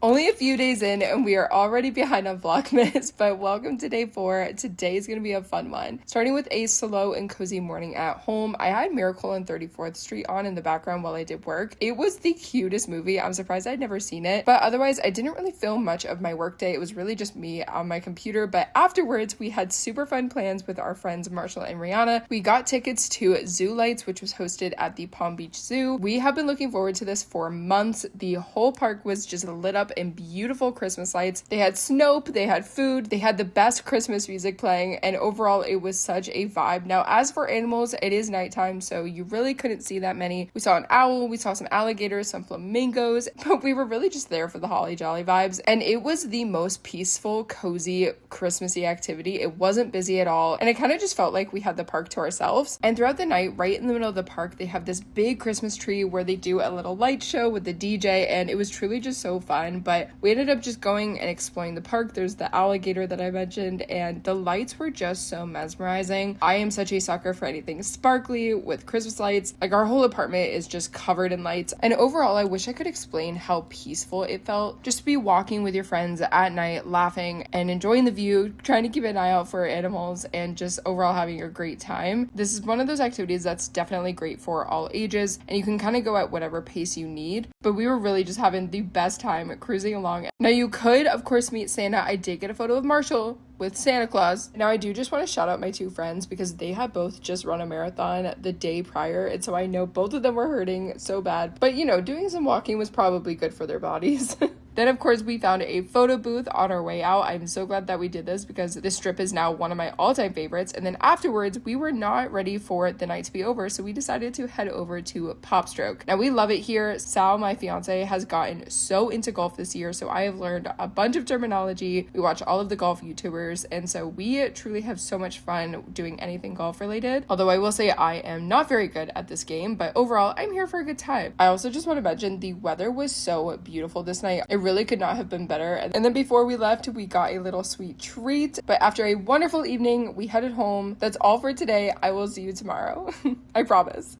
Only a few days in and we are already behind on Vlogmas, but welcome to day 4. Today is going to be a fun one. Starting with a slow and cozy morning at home, I had Miracle on 34th Street on in the background while I did work. It was the cutest movie. I'm surprised I'd never seen it, but otherwise I didn't really film much of my work day. It was really just me on my computer, but afterwards we had super fun plans with our friends Marshall and Rihanna. We got tickets to Zoo Lights, which was hosted at the Palm Beach Zoo. We have been looking forward to this for months. The whole park was just lit up in beautiful Christmas lights. They had Snope, they had food, they had the best Christmas music playing, and overall it was such a vibe. Now, as for animals, it is nighttime, so you really couldn't see that many. We saw an owl, we saw some alligators, some flamingos, but we were really just there for the holly jolly vibes, and it was the most peaceful, cozy, Christmassy activity. It wasn't busy at all, and it kind of just felt like we had the park to ourselves. And throughout the night, right in the middle of the park, they have this big Christmas tree where they do a little light show with the DJ, and it was truly just so fun. But we ended up just going and exploring the park. There's the alligator that I mentioned, and the lights were just so mesmerizing. I am such a sucker for anything sparkly with Christmas lights. Like, our whole apartment is just covered in lights, and overall I wish I could explain how peaceful it felt just to be walking with your friends at night, laughing and enjoying the view, trying to keep an eye out for animals, and just overall having a great time. This is one of those activities that's definitely great for all ages, and you can kind of go at whatever pace you need, but we were really just having the best time cruising along. Now, you could of course meet Santa. I did get a photo of Marshall with Santa Claus. Now, I do just want to shout out my two friends because they had both just run a marathon the day prior, and so I know both of them were hurting so bad, but you know, doing some walking was probably good for their bodies. Then, of course, we found a photo booth on our way out. I'm so glad that we did this because this strip is now one of my all-time favorites. And then afterwards, we were not ready for the night to be over, so we decided to head over to Pop Stroke. Now, we love it here. Sal, my fiance, has gotten so into golf this year, so I have learned a bunch of terminology. We watch all of the golf YouTubers, and so we truly have so much fun doing anything golf related. Although I will say I am not very good at this game, but overall, I'm here for a good time. I also just want to mention the weather was so beautiful this night. It really could not have been better. And then before we left, we got a little sweet treat. But after a wonderful evening, we headed home. That's all for today. I will see you tomorrow. I promise.